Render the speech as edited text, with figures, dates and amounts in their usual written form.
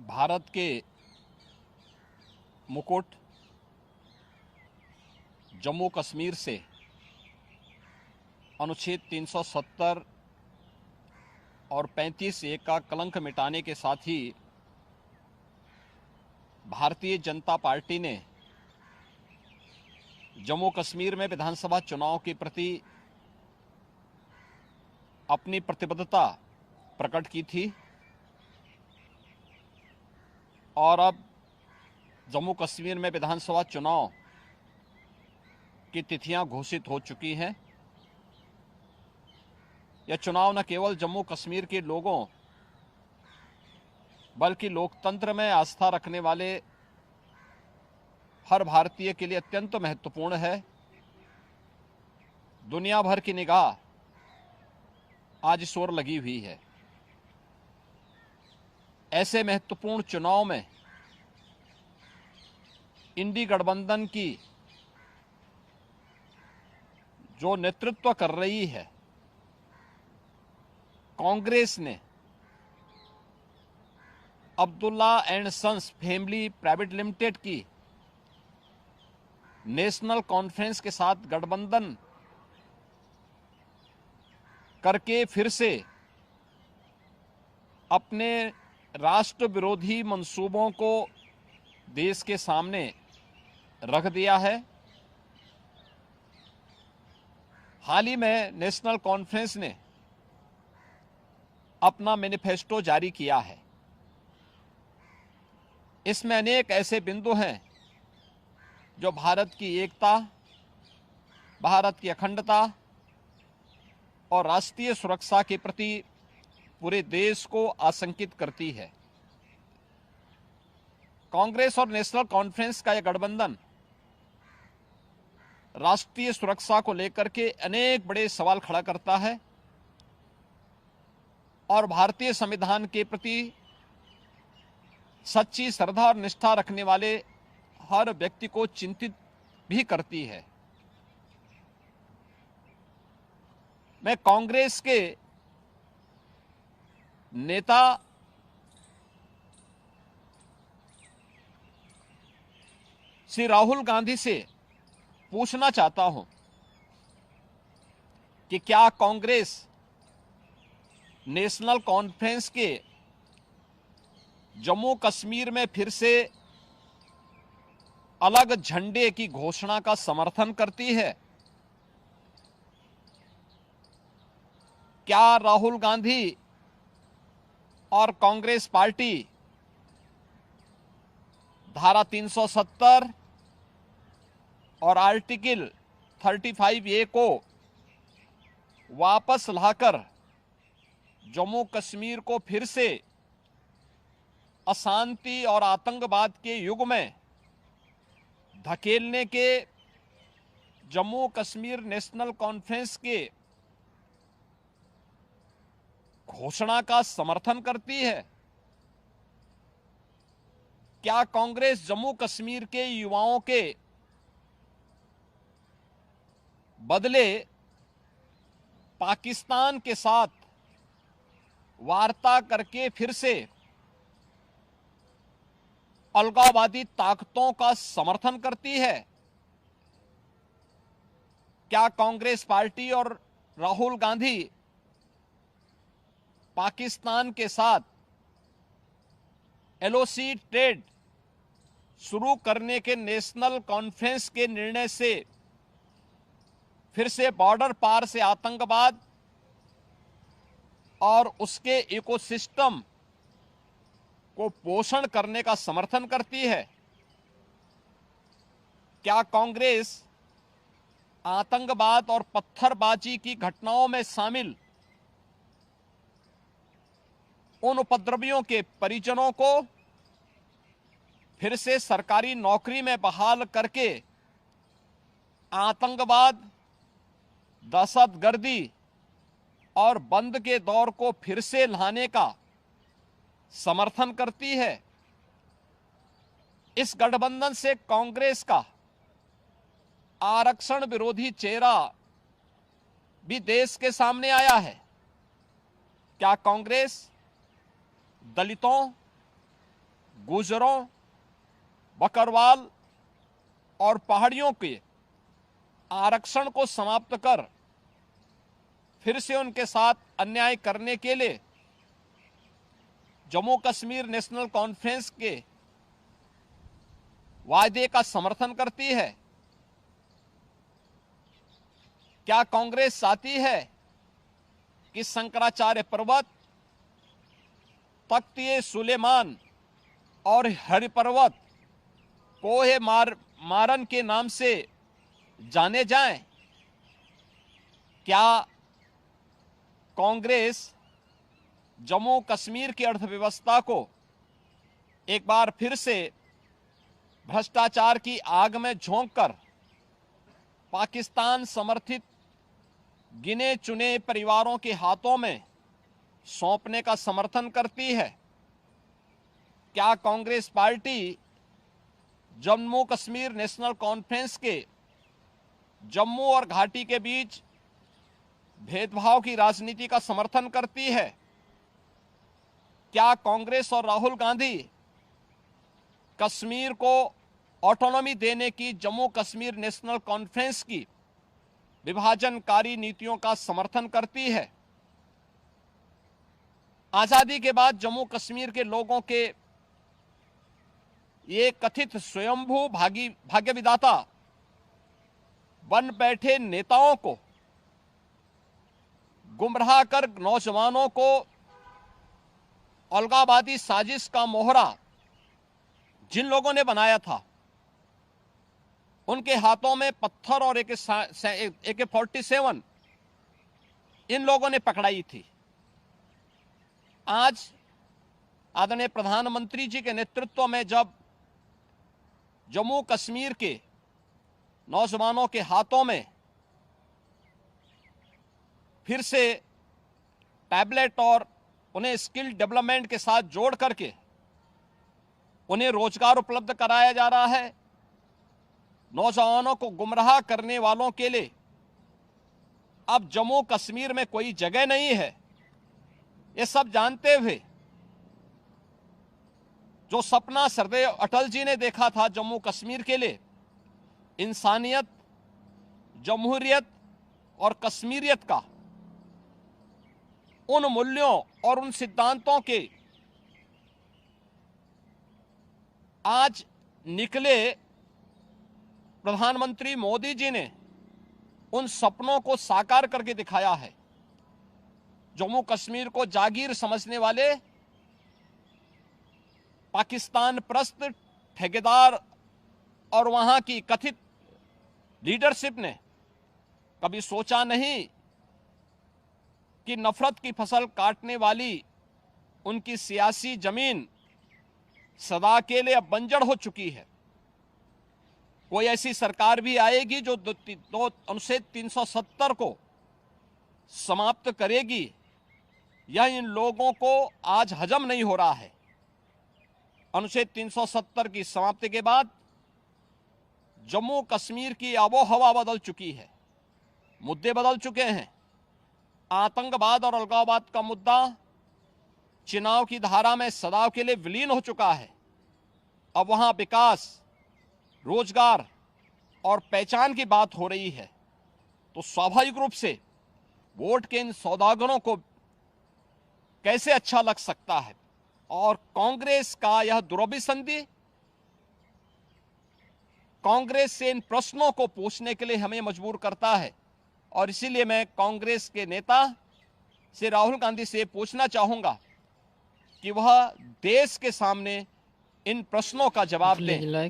भारत के मुकुट जम्मू कश्मीर से अनुच्छेद 370 और 35(a) का कलंक मिटाने के साथ ही भारतीय जनता पार्टी ने जम्मू कश्मीर में विधानसभा चुनाव के प्रति अपनी प्रतिबद्धता प्रकट की थी और अब जम्मू कश्मीर में विधानसभा चुनाव की तिथियां घोषित हो चुकी हैं। यह चुनाव न केवल जम्मू कश्मीर के लोगों बल्कि लोकतंत्र में आस्था रखने वाले हर भारतीय के लिए अत्यंत महत्वपूर्ण है। दुनिया भर की निगाह आज इस ओर लगी हुई है। ऐसे महत्वपूर्ण चुनाव में इंडी गठबंधन की जो नेतृत्व कर रही है कांग्रेस ने Abdullah and sons family private limited की नेशनल कॉन्फ्रेंस के साथ गठबंधन करके फिर से अपने राष्ट्र विरोधी मंसूबों को देश के सामने रख दिया है। हाल ही में नेशनल कॉन्फ्रेंस ने अपना मैनिफेस्टो जारी किया है। इसमें अनेक ऐसे बिंदु हैं जो भारत की एकता, भारत की अखंडता और राष्ट्रीय सुरक्षा के प्रति पूरे देश को आशंकित करती है। कांग्रेस और नेशनल कॉन्फ्रेंस का यह गठबंधन राष्ट्रीय सुरक्षा को लेकर के अनेक बड़े सवाल खड़ा करता है और भारतीय संविधान के प्रति सच्ची श्रद्धा और निष्ठा रखने वाले हर व्यक्ति को चिंतित भी करती है। मैं कांग्रेस के नेता श्री राहुल गांधी से पूछना चाहता हूं कि क्या कांग्रेस नेशनल कॉन्फ्रेंस के जम्मू कश्मीर में फिर से अलग झंडे की घोषणा का समर्थन करती है? क्या राहुल गांधी और कांग्रेस पार्टी धारा 370 और आर्टिकल 35(a) को वापस लाकर जम्मू कश्मीर को फिर से अशांति और आतंकवाद के युग में धकेलने के जम्मू कश्मीर नेशनल कॉन्फ्रेंस के घोषणा का समर्थन करती है? क्या कांग्रेस जम्मू कश्मीर के युवाओं के बदले पाकिस्तान के साथ वार्ता करके फिर से अलगाववादी ताकतों का समर्थन करती है? क्या कांग्रेस पार्टी और राहुल गांधी पाकिस्तान के साथ एलओसी ट्रेड शुरू करने के नेशनल कॉन्फ्रेंस के निर्णय से फिर से बॉर्डर पार से आतंकवाद और उसके इकोसिस्टम को पोषण करने का समर्थन करती है? क्या कांग्रेस आतंकवाद और पत्थरबाजी की घटनाओं में शामिल उन उपद्रवियों के परिजनों को फिर से सरकारी नौकरी में बहाल करके आतंकवाद, दहशतगर्दी और बंद के दौर को फिर से लाने का समर्थन करती है? इस गठबंधन से कांग्रेस का आरक्षण विरोधी चेहरा भी देश के सामने आया है। क्या कांग्रेस दलितों, गुजरों, बकरवाल और पहाड़ियों के आरक्षण को समाप्त कर फिर से उनके साथ अन्याय करने के लिए जम्मू कश्मीर नेशनल कॉन्फ्रेंस के वायदे का समर्थन करती है? क्या कांग्रेस चाहती है कि शंकराचार्य पर्वत, तख्त सुलेमान और हरि पर्वत कोहे मारन के नाम से जाने जाएं? क्या कांग्रेस जम्मू कश्मीर की अर्थव्यवस्था को एक बार फिर से भ्रष्टाचार की आग में झोंककर पाकिस्तान समर्थित गिने चुने परिवारों के हाथों में सौंपने का समर्थन करती है? क्या Congress party Jammu Kashmir national Conference के जम्मू और घाटी के बीच भेदभाव की राजनीति का समर्थन करती है? क्या कांग्रेस और राहुल गांधी कश्मीर को ऑटोनॉमी देने की जम्मू कश्मीर नेशनल कॉन्फ्रेंस की विभाजनकारी नीतियों का समर्थन करती है? आजादी के बाद जम्मू कश्मीर के लोगों के ये कथित स्वयंभू भाग्य विधाता बन बैठे नेताओं को गुमराह कर नौजवानों को अलगाववादी साजिश का मोहरा जिन लोगों ने बनाया था, उनके हाथों में पत्थर और AK-47 इन लोगों ने पकड़ाई थी। आज आदरणीय प्रधानमंत्री जी के नेतृत्व में जब जम्मू कश्मीर के नौजवानों के हाथों में फिर से टैबलेट और उन्हें स्किल डेवलपमेंट के साथ जोड़ करके उन्हें रोजगार उपलब्ध कराया जा रहा है, नौजवानों को गुमराह करने वालों के लिए अब जम्मू कश्मीर में कोई जगह नहीं है, ये सब जानते हुए जो सपना सरदेव अटल जी ने देखा था जम्मू कश्मीर के लिए, इंसानियत, जमहूरियत और कश्मीरियत का, उन मूल्यों और उन सिद्धांतों के आज निकले प्रधानमंत्री मोदी जी ने उन सपनों को साकार करके दिखाया है। जम्मू कश्मीर को जागीर समझने वाले पाकिस्तान परस्त ठेकेदार और वहां की कथित लीडरशिप ने कभी सोचा नहीं कि नफरत की फसल काटने वाली उनकी सियासी जमीन सदा के लिए अब बंजर हो चुकी है। कोई ऐसी सरकार भी आएगी जो अनुच्छेद 370 को समाप्त करेगी, यह इन लोगों को आज हजम नहीं हो रहा है। अनुच्छेद 370 की समाप्ति के बाद जम्मू कश्मीर की आबो हवा बदल चुकी है, मुद्दे बदल चुके हैं। आतंकवाद और अलगाववाद का मुद्दा चुनाव की धारा में सदा के लिए विलीन हो चुका है। अब वहां विकास, रोजगार और पहचान की बात हो रही है, तो स्वाभाविक रूप से वोट के इन सौदागरों को कैसे अच्छा लग सकता है। और कांग्रेस का यह दुरभिसंधि कांग्रेस से इन प्रश्नों को पूछने के लिए हमें मजबूर करता है। और इसीलिए मैं कांग्रेस के नेता से, राहुल गांधी से पूछना चाहूंगा कि वह देश के सामने इन प्रश्नों का जवाब दें।